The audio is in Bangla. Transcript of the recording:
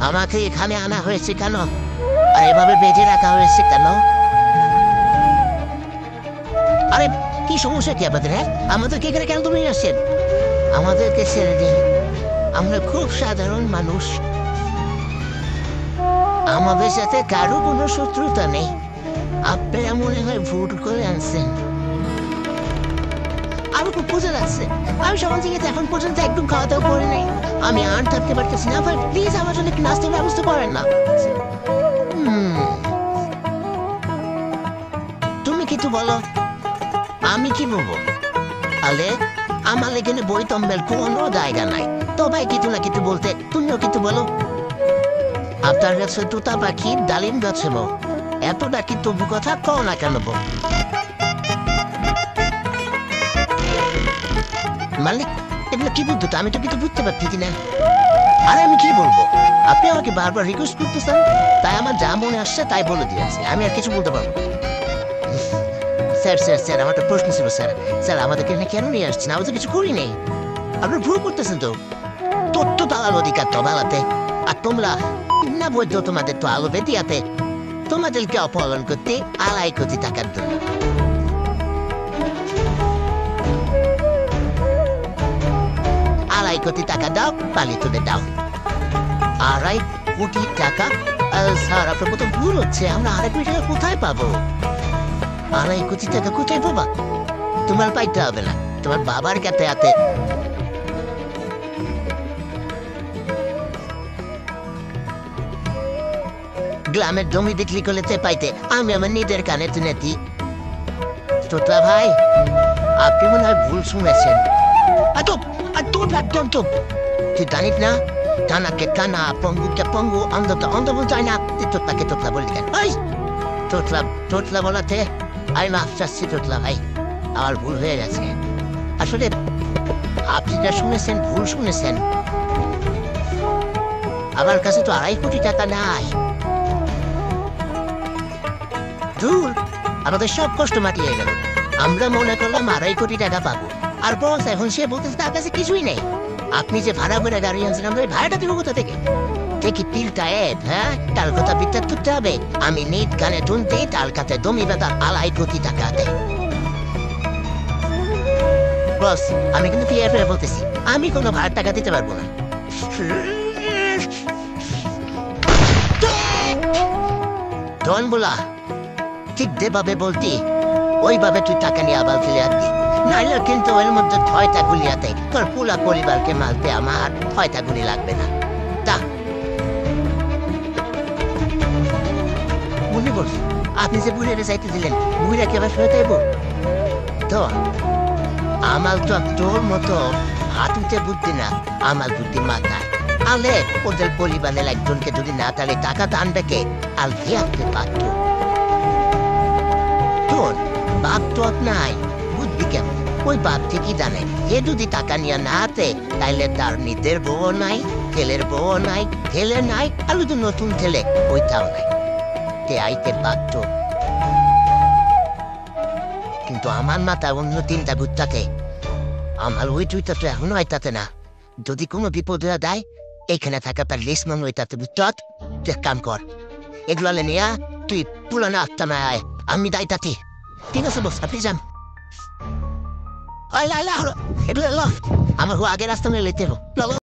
আমাকে এখানে আনা হয়েছে কেন? আর এভাবে বেঁধে রাখা হয়েছে কেন? আরে কি সমস্যা কি আপনাদের? হ্যাঁ, আমাদেরকে এখানে কেন তুমি নিয়ে আসছেন? আমাদেরকে ছেড়ে দিন, আমরা খুব সাধারণ মানুষ। আমাদের সাথে কারো কোনো শত্রুতা নেই। আপনারা মনে হয় ভুল করে আনছেন। আমি খুব বুঝে লাগছে। আমি সকাল থেকে এখন পর্যন্ত একদম খাওয়া দাওয়া করে নেই। আমি আর থাকতে পারতেছি না। ভাই প্লিজ আমার জন্য একটু নাস্তার ব্যবস্থা করেন না। তুমি কিছু বলো, আমি কি বলবো? আলে আমার এখানে বই তম্বেল কোনো জায়গা নাই। তো ভাই কিছু না কিছু বলতে তুমিও কিছু বলো। আপনার কাছে তোতা পাখি ডালিম গাছে বউ, এত ডাকি তবু কথা কও না কেন বউ? মালিক এগুলো কি বুঝতো? আমি তো কিছু বুঝতে পারতেছি না। আরে আমি কি বলবো? আপনি আমাকে বারবার রিকোয়েস্ট করতেছেন, তাই আমার যা মনে আসছে তাই বলে দিয়েছি। আমি আর কিছু বলতে পারবো না। স্যার স্যার স্যার আমার একটা প্রশ্ন ছিল স্যার। স্যার আমাদেরকে এখানে কেন নিয়ে আসছেন? আমি তো কিছু করি নেই। আপনারা ভুল করতেছেন তো। তথ্য দালাল অধিকার তো বেলাতে, আর তোমরা না বৈধ তোমাদের তো আলো বেদিয়াতে তোমাদেরকে অপহরণ করতে 2.5 কোটি টাকার জন্য। 2.5 কোটি টাকা দাও, পালি তুলে দাও। 2.5 কোটি টাকা? স্যার আপনার কত ভুল হচ্ছে। আমরা 2.5 কোটি টাকা কোথায় পাবো? 2.5 কোটি টাকা কোথায় পাবা? তোমার পাইতে হবে না, তোমার বাবার কাছে আছে। গ্রামের জমি বিক্রি করলে পাইতে আমি আমার নিজের কানে শুনেছি। তোতা ভাই আপনি মনে হয় ভুল শুনেছেন। তুই জানিস না, কানাকে কানা, পঙ্গুকে পঙ্গু, অন্ধকে অন্ধ বোঝায় না। তুই তোতলাকে তোতলা বলি কেন? তোতলা তোতলা বলাতে আমি মাফ চাচ্ছি তোতলা ভাই, আমার ভুল হয়ে গেছে। আসলে আপনি যা শুনেছেন ভুল শুনেছেন। আমার কাছে তো 2.5 কোটি টাকা নাই। দূর, আমাদের সব কষ্ট মাটিয়ে গেল। আমরা মনে করলাম 2.5 কোটি টাকা পাবো, আর বস এখন সে বলতেছে তার কাছে কিছুই নেই। আপনি যে ভাড়া করে গাড়ি আনছেন, আমরা ভাড়াটা দিব কোথা থেকে? দেখি তিলটা এড, হ্যাঁ তার কথা বিচার করতে হবে। আমি নিট গানে শুনতে তার কাছে জমি বেতার 2.5 কোটি টাকা দেয়। বস আমি কিন্তু ফিরে ফিরে বলতেছি, আমি কোনো ভাড়ার টাকা দিতে পারবো না। ডন বলা ঠিক যেভাবে বলতি ওইভাবে তুই টাকা নিয়ে আবার ফিরে আসবি, নাইলে কিন্তু ওর মধ্যে 6টা গুলিয়াতে তোর পুরা পরিবারকে মারতে আমার 6টা গুলি লাগবে না। তা মনে বল, আপনি যে বুড়িয়ে চাইতে দিলেন, বুড়িরা কি আবার ফেরত আইব? তো আমার তো তোর মতো হাঁটুতে বুদ্ধি না, আমার বুদ্ধি মাথায়। আলে ওদের পরিবারের একজনকে যদি না তাহলে টাকা টানবে কে? আর আসতে পারত। তোর বাপ তো নাই, বুদ্ধি কেমন? ওই বাপ ঠিকই জানে এ যদি টাকা নিয়ে না হাতে তাইলে তার নিজের বউ নাই, ছেলের বউ নাই, ছেলে নাই, আর যদি নতুন ছেলে ওইটাও নাই, তে আইতে পারত। কিন্তু আমার মাথা অন্য 3টা ভূত থাকে। আমার ওই 2টা তো এখনো আইতাতে না। যদি কোনো বিপদ হয়ে দেয় এখানে থাকা তার লিসমান ওইটাতে বুঝত। তুই এক কাম কর, এগুলো নিয়া তুই পুরানো আত্মা আয়, আমি দায়িত্বাতি। ঠিক আছে বস, আপনি যান। এগুলো আমার আগের রাস্তা নিয়ে লেতে